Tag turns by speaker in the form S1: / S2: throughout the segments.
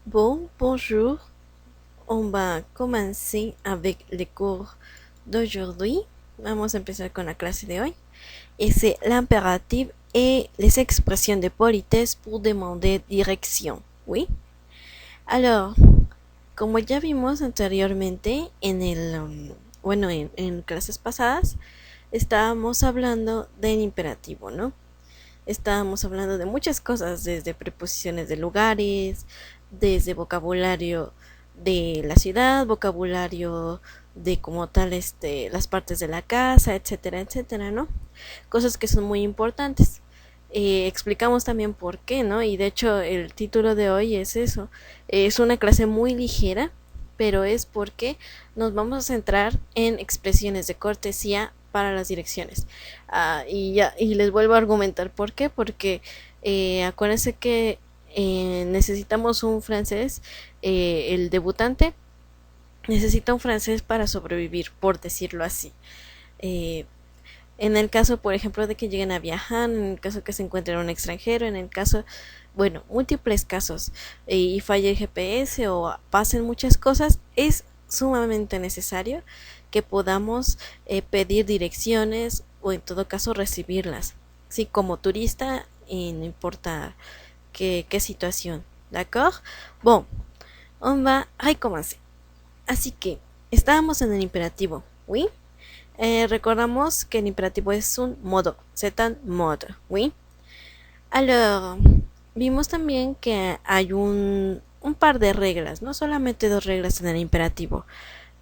S1: Bon, bonjour. On va commencer avec les cours d'aujourd'hui. Vamos a empezar con la clase de hoy. Et c'est l'impératif et les expressions de politesse pour demander direction. Oui. Alors, como ya vimos anteriormente en clases pasadas, estábamos hablando del imperativo, ¿no? Estábamos hablando de muchas cosas, desde preposiciones de lugares, desde vocabulario de la ciudad, vocabulario de como tal las partes de la casa, etcétera, etcétera, ¿no? Cosas que son muy importantes. Explicamos también por qué, ¿no? Y de hecho el título de hoy es eso. Es una clase muy ligera, pero es porque nos vamos a centrar en expresiones de cortesía para las direcciones. Y les vuelvo a argumentar por qué, porque acuérdense que necesitamos un francés, el debutante necesita un francés para sobrevivir, por decirlo así. Eh, en el caso, por ejemplo, de que lleguen a viajar, en el caso que se encuentren un extranjero, en el caso, bueno, múltiples casos, y falle el GPS o pasen muchas cosas, es sumamente necesario que podamos pedir direcciones o en todo caso recibirlas. Sí, como turista, y no importa qué situación. ¿D'accord? Bon, on va recommencer. Así que, estábamos en el imperativo, ¿oui? Recordamos que el imperativo es un modo, c'est un mode, ¿oui? Alors, vimos también que hay un par de reglas, no solamente dos reglas en el imperativo.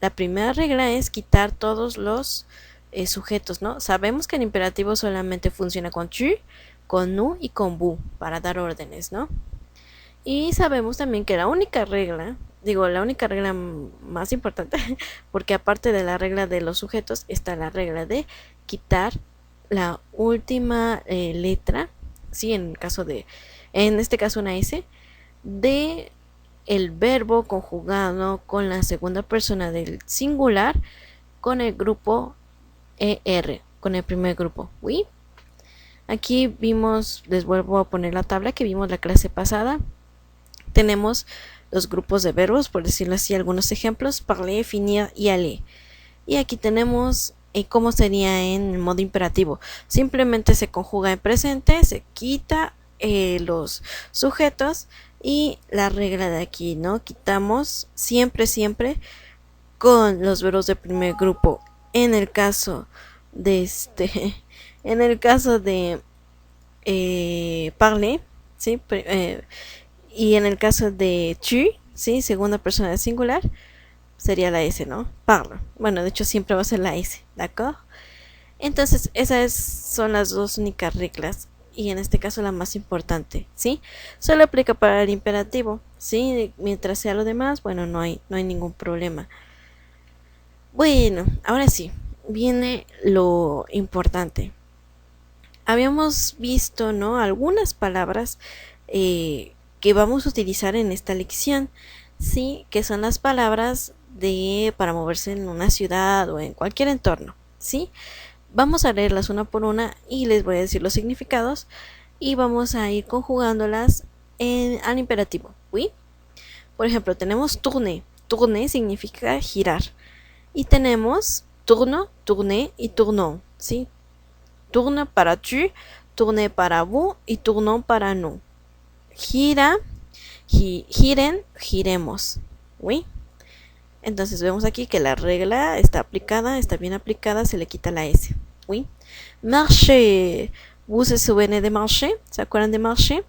S1: La primera regla es quitar todos los sujetos, ¿no? Sabemos que el imperativo solamente funciona con tu, con nous y con vous para dar órdenes, ¿no? Y sabemos también que la única regla más importante, porque aparte de la regla de los sujetos está la regla de quitar la última letra, sí, en este caso una S, de el verbo conjugado con la segunda persona del singular con el grupo ER, con el primer grupo, ¿oui? Aquí vimos, les vuelvo a poner la tabla que vimos la clase pasada. Tenemos los grupos de verbos, por decirlo así, algunos ejemplos: parler, finir y aller. Y aquí tenemos cómo sería en el modo imperativo. Simplemente se conjuga en presente, se quita los sujetos y la regla de aquí, ¿no? Quitamos siempre, siempre con los verbos de primer grupo. En el caso de en el caso de parler, ¿sí? Y en el caso de tu, ¿sí? Segunda persona de singular, sería la S, ¿no? Parle. Bueno, de hecho siempre va a ser la S, ¿d'accord? Entonces, son las dos únicas reglas. Y en este caso la más importante, ¿sí? Solo aplica para el imperativo, ¿sí? Mientras sea lo demás, bueno, no hay ningún problema. Bueno, ahora sí, viene lo importante. Habíamos visto, ¿no? Algunas palabras que vamos a utilizar en esta lección, sí, que son las palabras para moverse en una ciudad o en cualquier entorno, sí. Vamos a leerlas una por una y les voy a decir los significados y vamos a ir conjugándolas al imperativo, ¿oui? Por ejemplo, tenemos tourner. Tourner significa girar. Y tenemos tourne, tourner y tournons, ¿sí? Tourne para tu, tourner para vous y tournons para nous. Gira, giren, giremos, ¿oui? Entonces vemos aquí que la regla está aplicada, está bien aplicada, se le quita la S, ¿oui? Marcher, vous se souvenez de marcher? ¿Se acuerdan de marcher?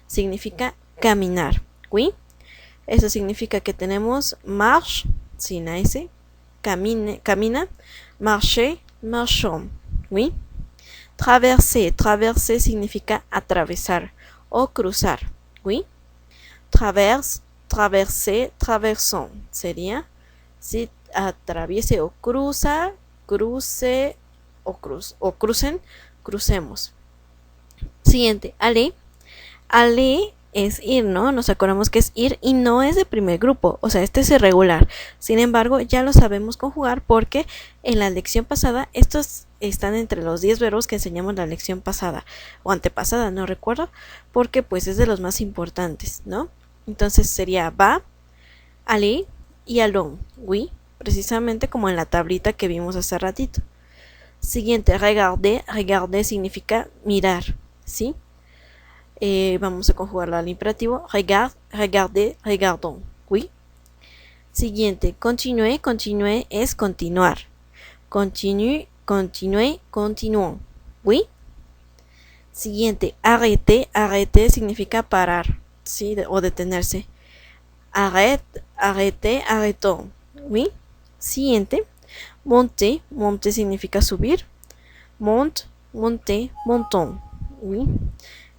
S1: Significa caminar, ¿oui? Eso significa que tenemos marche, sin la S, camina, marcher, marchons, ¿oui? Traverser, traverser significa atravesar o cruzar, ¿oui? Traverse, traverser, traversons, sería si atraviese o cruza, cruce o crucen, crucemos. Siguiente, aller. Aller es ir, ¿no? Nos acordamos que es ir y no es de primer grupo, o sea, este es irregular. Sin embargo, ya lo sabemos conjugar porque en la lección pasada estos están entre los 10 verbos que enseñamos la lección pasada o antepasada, no recuerdo, porque pues es de los más importantes, ¿no? Entonces sería va, aller y allons. Oui, precisamente como en la tablita que vimos hace ratito. Siguiente, regarder. Regarder significa mirar, ¿sí? Vamos a conjugarlo al imperativo. Regarde, regardez, regardons. Oui. Siguiente, continuer. Continuer es continuar. Continue, continuez, continuons. Oui. Siguiente, arrêter. Arrêter significa parar, ¿sí? O detenerse. Arrête, arrêtez, arrêtons. Oui. Siguiente, monter. Monter significa subir. Monte, monter, montons. Oui.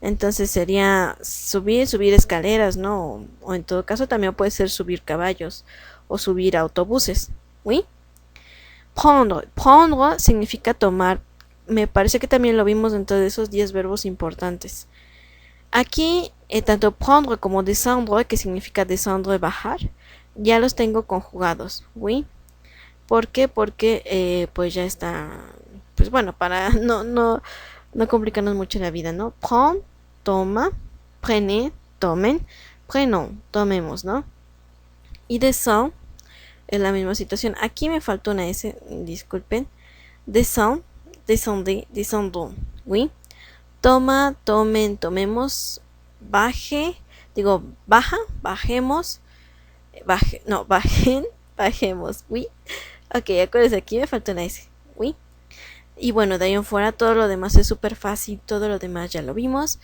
S1: Entonces sería subir, subir escaleras, ¿no? O en todo caso también puede ser subir caballos o subir autobuses. ¿Oui? Prendre. Prendre significa tomar. Me parece que también lo vimos dentro de esos 10 verbos importantes. Aquí, tanto prendre como descendre, que significa descendre, bajar, ya los tengo conjugados. ¿Oui? ¿Por qué? Porque pues ya está, pues bueno, para no complicarnos mucho la vida, ¿no? Prendre, toma, prenez, tomen, prenons, tomemos, ¿no? Y descend es la misma situación. Aquí me faltó una S, disculpen. Descend, descendez, descendons, ¿oui? Toma, tomen, tomemos, baje, digo, baja, bajemos, no, bajen, bajemos, ¿oui? Ok, acuérdense, aquí me faltó una S, ¿oui? Y bueno, de ahí en fuera todo lo demás es súper fácil, todo lo demás ya lo vimos,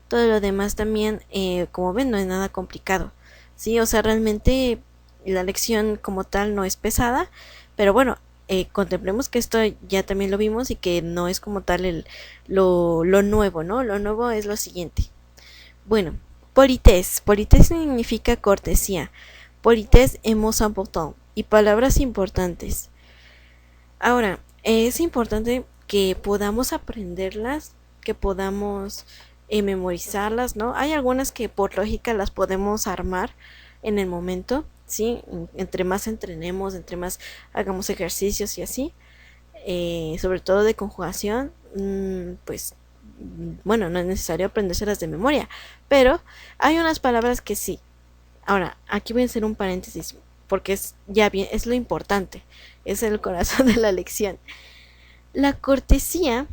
S1: todo lo demás también, como ven, no es nada complicado, ¿sí? O sea, realmente la lección como tal no es pesada, pero bueno, contemplemos que esto ya también lo vimos y que no es como tal lo nuevo, ¿no? Lo nuevo es lo siguiente. Bueno, politesse. Politesse significa cortesía. Politesse es most important. Y palabras importantes. Ahora, es importante que podamos aprenderlas, que podamos memorizarlas, ¿no? Hay algunas que por lógica las podemos armar en el momento, ¿sí? Entre más entrenemos, entre más hagamos ejercicios y así, sobre todo de conjugación, pues bueno, no es necesario aprendérselas de memoria, pero hay unas palabras que sí. Ahora, aquí voy a hacer un paréntesis, porque es ya bien, es lo importante, es el corazón de la lección. La cortesía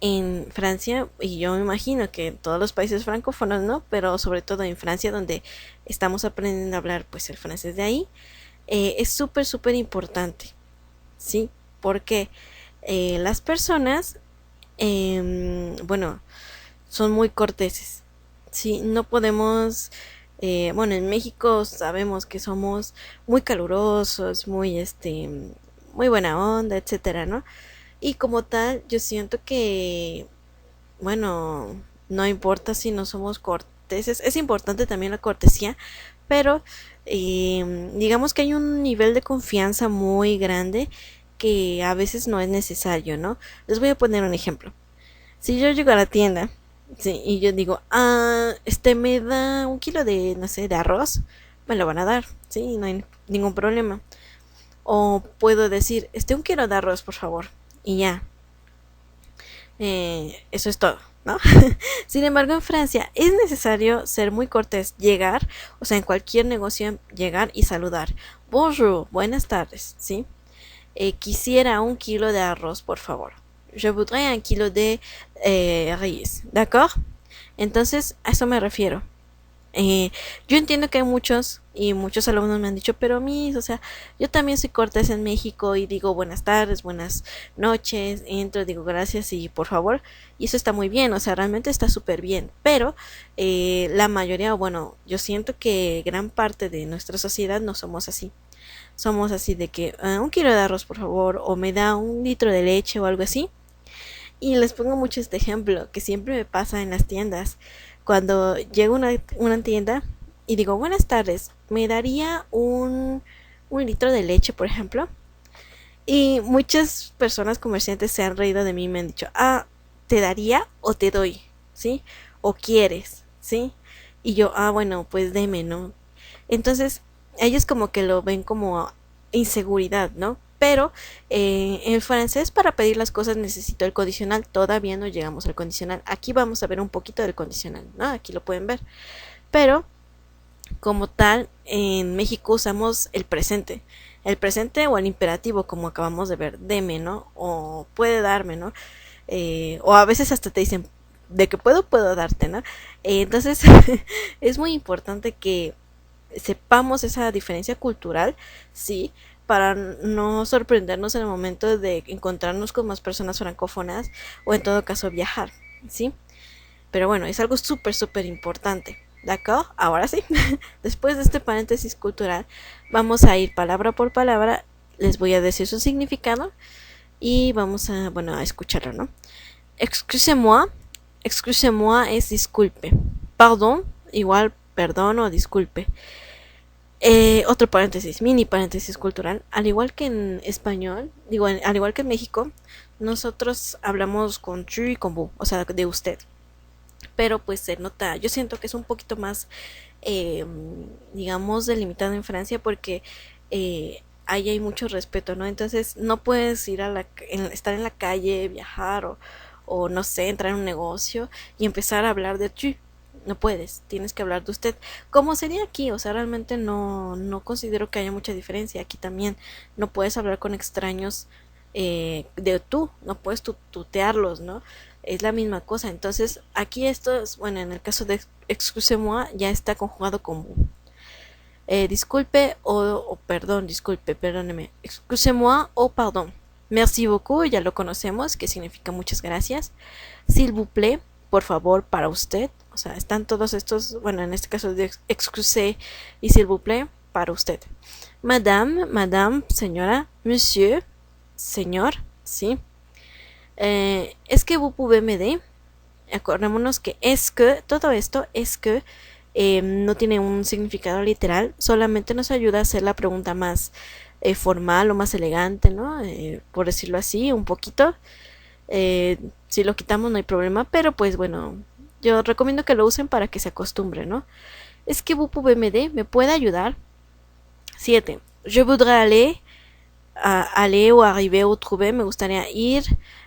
S1: en Francia, y yo me imagino que en todos los países francófonos, ¿no? Pero sobre todo en Francia, donde estamos aprendiendo a hablar pues el francés de ahí, es súper, súper importante, ¿sí? Porque las personas, bueno, son muy corteses, ¿sí? No podemos, bueno, en México sabemos que somos muy calurosos, muy, muy buena onda, etcétera, ¿no? Y como tal, yo siento que, bueno, no importa si no somos corteses, es importante también la cortesía, pero digamos que hay un nivel de confianza muy grande que a veces no es necesario, ¿no? Les voy a poner un ejemplo. Si yo llego a la tienda, sí, y yo digo, me da un kilo de, no sé, de arroz, me lo van a dar, sí, no hay ningún problema. O puedo decir, un kilo de arroz, por favor, y ya, eso es todo, ¿no? Sin embargo, en Francia es necesario ser muy cortés, llegar, o sea, en cualquier negocio, llegar y saludar. Bonjour, buenas tardes, ¿sí? Quisiera un kilo de arroz, por favor. Je voudrais un kilo de riz, ¿d'accord? Entonces, a eso me refiero. Yo entiendo que hay muchos y muchos alumnos me han dicho, pero mis, o sea, yo también soy cortés en México y digo buenas tardes, buenas noches, entro, digo gracias y por favor, y eso está muy bien, o sea, realmente está súper bien, pero la mayoría, bueno, yo siento que gran parte de nuestra sociedad no somos así. Somos así de que un kilo de arroz por favor o me da un litro de leche o algo así. Y les pongo mucho este ejemplo que siempre me pasa en las tiendas. Cuando llego a una tienda y digo buenas tardes, me daría un litro de leche por ejemplo. Y muchas personas comerciantes se han reído de mí y me han dicho, ¿te daría o te doy? ¿Sí? ¿O quieres? ¿Sí? Y yo, bueno, pues deme, ¿no? Entonces, ellos como que lo ven como inseguridad, ¿no? Pero en el francés para pedir las cosas necesito el condicional. Todavía no llegamos al condicional. Aquí vamos a ver un poquito del condicional, ¿no? Aquí lo pueden ver. Pero como tal, en México usamos el presente. El presente o el imperativo, como acabamos de ver, deme, ¿no? O puede darme, ¿no? O a veces hasta te dicen, de que puedo darte, ¿no? Entonces, es muy importante que sepamos esa diferencia cultural, sí, para no sorprendernos en el momento de encontrarnos con más personas francófonas o en todo caso viajar, ¿sí? Pero bueno, es algo súper importante. ¿D'accord? Ahora sí, después de este paréntesis cultural, vamos a ir palabra por palabra, les voy a decir su significado y vamos a, bueno, a escucharlo, ¿no? Excusez-moi, excusez-moi es disculpe. Pardon, igual perdón o disculpe. Otro paréntesis, mini paréntesis cultural. Al igual que en español, digo, al igual que en México, nosotros hablamos con tu y con vous, o sea, de usted. Pero pues se nota, yo siento que es un poquito más, eh, digamos, delimitado en Francia porque ahí hay mucho respeto, ¿no? Entonces no puedes ir estar en la calle, viajar o no sé, entrar en un negocio y empezar a hablar de tu. No puedes, tienes que hablar de usted. ¿Cómo sería aquí? O sea, realmente no considero que haya mucha diferencia. Aquí también no puedes hablar con extraños de tú, no puedes tutearlos, ¿no? Es la misma cosa. Entonces, aquí esto es, bueno, en el caso de excusez-moi ya está conjugado con disculpe o perdón, disculpe, perdóneme. Excusez-moi o pardon. Merci beaucoup, ya lo conocemos, que significa muchas gracias. S'il vous plaît, por favor, para usted. O sea, están todos estos, bueno, en este caso de excusez y s'il vous plaît, para usted. Madame, madame, señora, monsieur, señor, ¿sí? Es que vous pouvez m'aider. Acordémonos que es que, todo esto es que no tiene un significado literal, solamente nos ayuda a hacer la pregunta más formal o más elegante, ¿no? Por decirlo así, un poquito. Si lo quitamos no hay problema, pero pues bueno, yo recomiendo que lo usen para que se acostumbren, ¿no? Es que vous pouvez m'aider, me puede ayudar. 7. Je voudrais aller o arriver o trouver, me gustaría ir,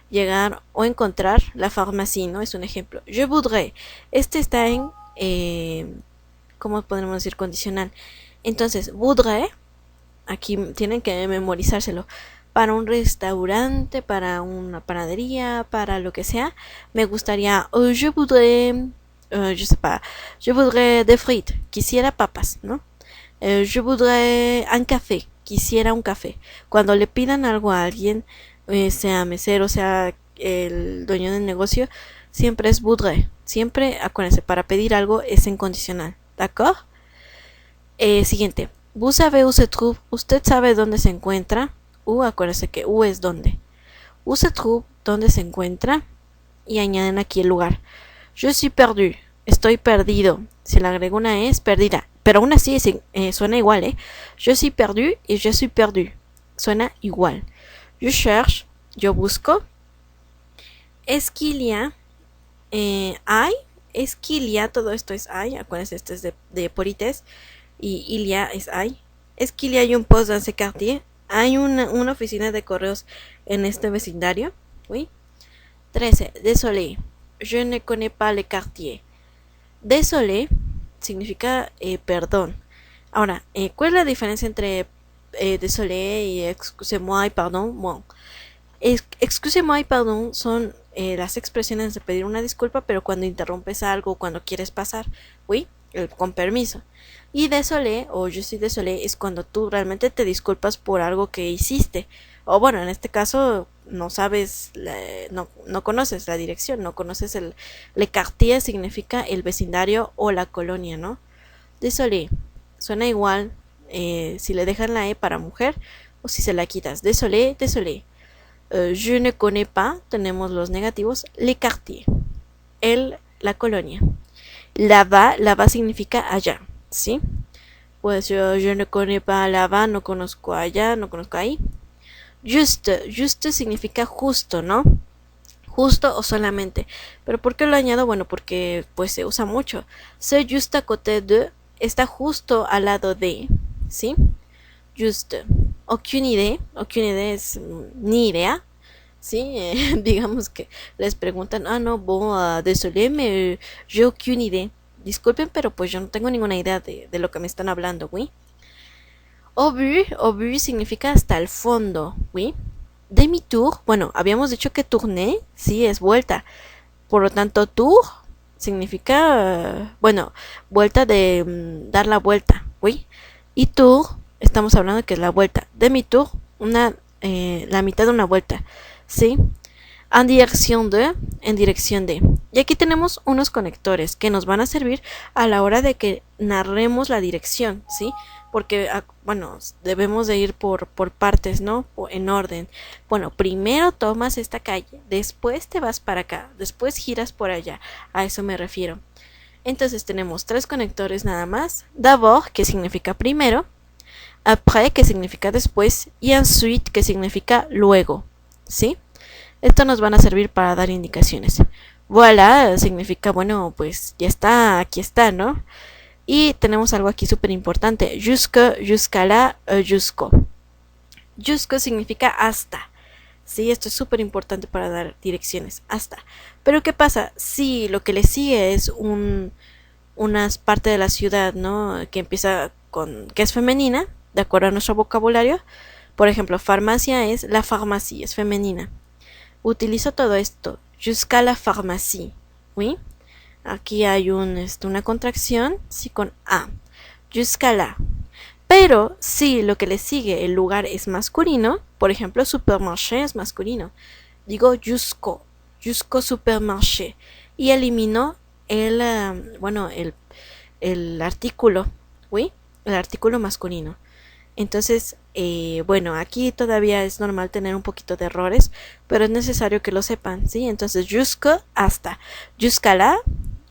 S1: llegar o encontrar la farmacie, ¿no? Es un ejemplo. Je voudrais. Este está en, ¿cómo podemos decir? Condicional. Entonces, voudrais, aquí tienen que memorizárselo. Para un restaurante, para una panadería, para lo que sea, me gustaría, je voudrais, je sais pas, je voudrais des frites, quisiera papas, ¿no? Je voudrais un café, quisiera un café. Cuando le pidan algo a alguien, sea mesero, sea el dueño del negocio, siempre es voudrais. Siempre, acuérdense, para pedir algo es en condicional. ¿D'accord? Siguiente. Vous savez où se trouve? Usted sabe dónde se encuentra. Acuérdense que es dónde. Où se trouve, dónde se encuentra. Y añaden aquí el lugar. Je suis perdu. Estoy perdido. Si le agrego una es perdida. Pero aún así suena igual, ¿eh? Je suis perdu y je suis perdu. Suena igual. Je cherche, yo busco. Es qu'il y a, hay. Es qu'il y a, todo esto es hay. Acuérdense, este es de politesse. Y il y a es hay. Es qu'il y a un poste dans ce quartier. Hay una oficina de correos en este vecindario. Oui. 13. Désolé. Je ne connais pas le quartier. Désolé significa perdón. Ahora, ¿cuál es la diferencia entre désolé y excusez-moi y pardon? Bueno, excusez-moi y pardon son las expresiones de pedir una disculpa, pero cuando interrumpes algo, cuando quieres pasar, oui, con permiso. Y désolé o je suis désolé es cuando tú realmente te disculpas por algo que hiciste. O bueno, en este caso no sabes, no conoces la dirección, no conoces le quartier significa el vecindario o la colonia, ¿no? Désolé, suena igual si le dejan la E para mujer o si se la quitas. Désolé, désolé. Je ne connais pas, tenemos los negativos, le quartier, la colonia. Là-bas significa allá, ¿sí? Pues je ne connais pas là-bas, no conozco allá, no conozco ahí. Juste significa justo, ¿no? Justo o solamente. ¿Pero por qué lo añado? Bueno, porque pues se usa mucho. C'est juste à côté de, está justo al lado de, ¿sí? Juste. Aucune idée es ni idea, ¿sí? Digamos que les preguntan, no, bon, désolé, mais j'ai aucune idée disculpen, pero pues yo no tengo ninguna idea de lo que me están hablando, ¿oui? Au but significa hasta el fondo, ¿oui? Demi-tour, bueno, habíamos dicho que tourner, sí, es vuelta. Por lo tanto, tour significa, bueno, vuelta de dar la vuelta, ¿oui? Y tour, estamos hablando que es la vuelta. Demi-tour, la mitad de una vuelta, ¿sí? En dirección de. Y aquí tenemos unos conectores que nos van a servir a la hora de que narremos la dirección, ¿sí? Porque, bueno, debemos de ir por partes, ¿no? En orden. Bueno, primero tomas esta calle, después te vas para acá, después giras por allá. A eso me refiero. Entonces tenemos 3 conectores nada más. D'abord, que significa primero. Après, que significa después. Y ensuite, que significa luego, ¿sí? Esto nos van a servir para dar indicaciones. Voilà significa, bueno, pues ya está, aquí está, ¿no? Y tenemos algo aquí súper importante. Jusque, jusqu'à jusqu'au. Jusqu'au significa hasta. Sí, esto es súper importante para dar direcciones. Hasta. Pero ¿qué pasa? Si lo que le sigue es una parte de la ciudad, ¿no? Que empieza con, que es femenina, de acuerdo a nuestro vocabulario. Por ejemplo, farmacia es la pharmacie, es femenina. Utilizo todo esto. Jusqu'à la pharmacie. ¿Oui? Aquí hay una contracción, sí, con A. Jusqu'à la. Pero si lo que le sigue el lugar es masculino, por ejemplo, supermarché es masculino. Digo jusqu'au supermarché. Y elimino el artículo, ¿oui? El artículo masculino. Entonces, bueno, aquí todavía es normal tener un poquito de errores, pero es necesario que lo sepan, ¿sí? Entonces, jusque, hasta. Jusqu'à la,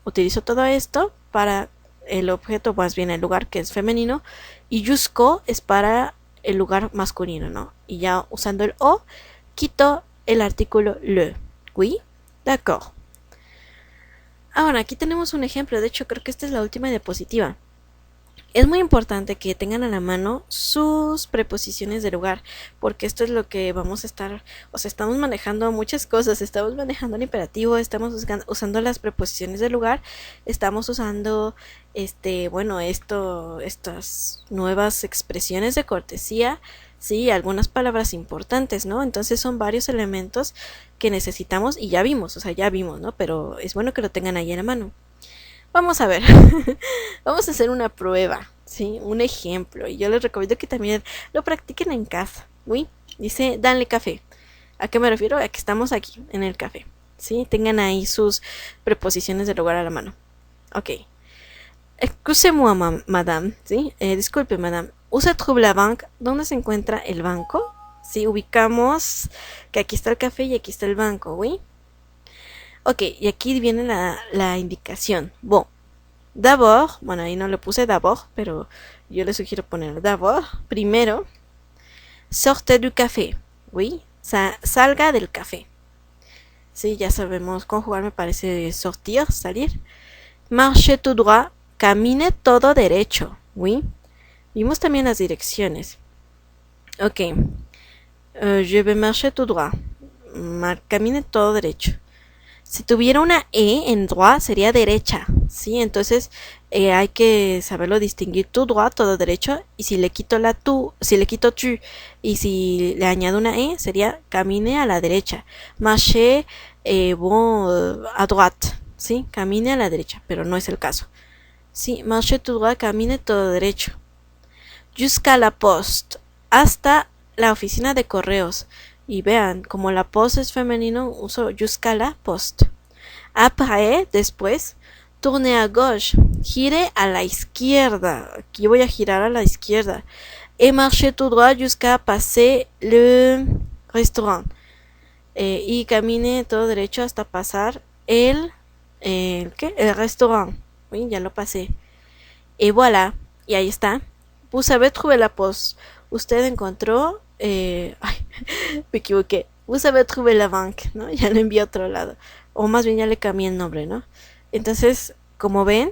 S1: utilizo todo esto para el objeto, más bien el lugar que es femenino, y jusqu'au es para el lugar masculino, ¿no? Y ya usando el o, quito el artículo le. ¿Oui? D'accord. Ahora, aquí tenemos un ejemplo, de hecho creo que esta es la última diapositiva. Es muy importante que tengan a la mano sus preposiciones de lugar, porque esto es lo que vamos a estar, o sea, estamos manejando muchas cosas, estamos manejando el imperativo, estamos usando las preposiciones de lugar, estamos usando, estas nuevas expresiones de cortesía, sí, algunas palabras importantes, ¿no? Entonces son varios elementos que necesitamos y ya vimos, ¿no? Pero es bueno que lo tengan ahí en la mano. Vamos a ver, vamos a hacer una prueba, ¿sí? Un ejemplo. Y yo les recomiendo que también lo practiquen en casa, ¿oui? Dice, danle café. ¿A qué me refiero? A que estamos aquí, en el café, ¿sí? Tengan ahí sus preposiciones de lugar a la mano. Ok. Excusez-moi, madame, ¿sí? Disculpe, madame. ¿Où se trouve la banque? ¿Dónde se encuentra el banco? Sí, ubicamos que aquí está el café y aquí está el banco, ¿oui? Ok, y aquí viene la indicación. Bon, d'abord, bueno, ahí no le puse d'abord, pero yo le sugiero poner d'abord. Primero, sortez du café. ¿Oui? Salga del café. Sí, ya sabemos conjugar, me parece sortir, salir. Marche tout droit. Camine todo derecho. ¿Oui? Vimos también las direcciones. Ok. Je vais marcher tout droit. Camine todo derecho. Si tuviera una E en droit sería derecha, ¿sí? Entonces hay que saberlo distinguir tout droit, todo derecho, y si le quito si le quito tu y si le añado una E sería camine a la derecha. Marcher à droite, ¿sí? Camine a la derecha, pero no es el caso. Sí, marcher tout droit, camine todo derecho. Jusqu'à la poste, hasta la oficina de correos. Y vean, como la poste es femenino, uso jusqu'à la poste. Après, después, tourne à gauche, gire a la izquierda. Aquí voy a girar a la izquierda. Et marche tout droit jusqu'à passer le restaurant. Y camine todo derecho hasta pasar el restaurant. Oui, ya lo pasé. Et voilà, y ahí está. Vous avez trouvé la poste. Usted encontró... me equivoqué. Vous avez trouvé la banque, ¿no? Ya lo envié a otro lado. O más bien ya le cambié el nombre, ¿no? Entonces, como ven,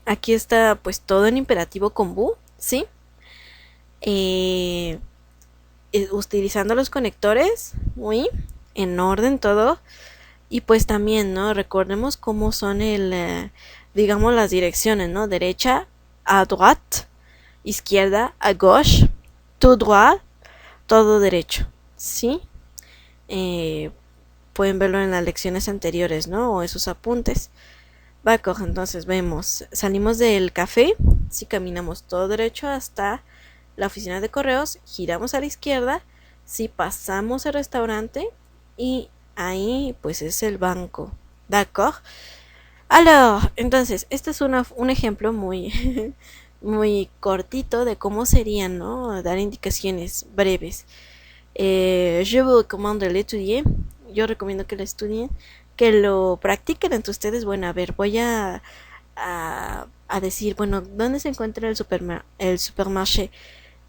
S1: aquí está pues todo en imperativo con vous, ¿sí? Utilizando los conectores, ¿oui? En orden todo. Y pues también, ¿no? Recordemos cómo son digamos, las direcciones, ¿no? Derecha, a droite, izquierda, a gauche, tout droit, todo derecho, ¿sí? Eh, Pueden verlo en las lecciones anteriores, ¿no? O esos apuntes. D'accord, entonces vemos, salimos del café, si caminamos todo derecho hasta la oficina de correos, giramos a la izquierda, si pasamos al restaurante y ahí pues es el banco. D'accord. Alors, entonces, este es un ejemplo muy, muy cortito de cómo serían, ¿no? Dar indicaciones breves. Je vous recommande de l'étudier. Yo recomiendo que lo estudien, que lo practiquen entre ustedes. Bueno, a ver, voy a decir, bueno, ¿dónde se encuentra el supermarché?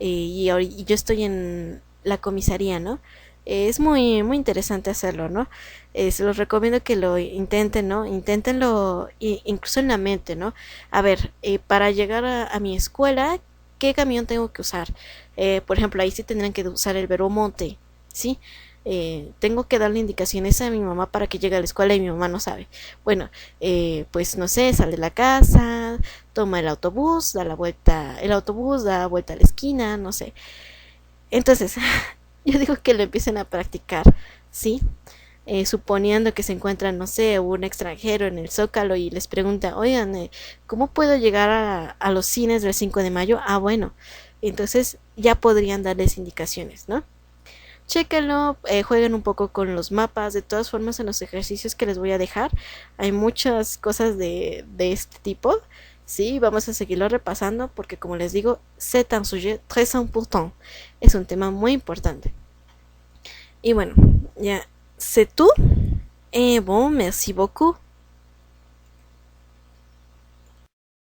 S1: Y yo estoy en la comisaría, ¿no? Es muy interesante hacerlo, ¿no? Se los recomiendo que lo intenten, ¿no? Inténtenlo incluso en la mente, ¿no? A ver, para llegar a mi escuela, ¿qué camión tengo que usar? Por ejemplo, ahí sí tendrán que usar el verbo monte, ¿sí? Tengo que darle indicaciones a mi mamá para que llegue a la escuela y mi mamá no sabe. Bueno, pues no sé, sale de la casa, toma el autobús, da la vuelta, el autobús da vuelta a la esquina, no sé. Entonces, yo digo que lo empiecen a practicar, ¿sí? Suponiendo que se encuentran, no sé, un extranjero en el Zócalo y les pregunta, oigan, ¿cómo puedo llegar a los cines del 5 de mayo? Ah, bueno, entonces ya podrían darles indicaciones, ¿no? Chéquenlo, jueguen un poco con los mapas. De todas formas, en los ejercicios que les voy a dejar, hay muchas cosas de este tipo. Sí, vamos a seguirlo repasando porque, como les digo, c'est un sujet très important. Es un tema muy importante. Y bueno, ya, c'est tout. Et bon, merci beaucoup.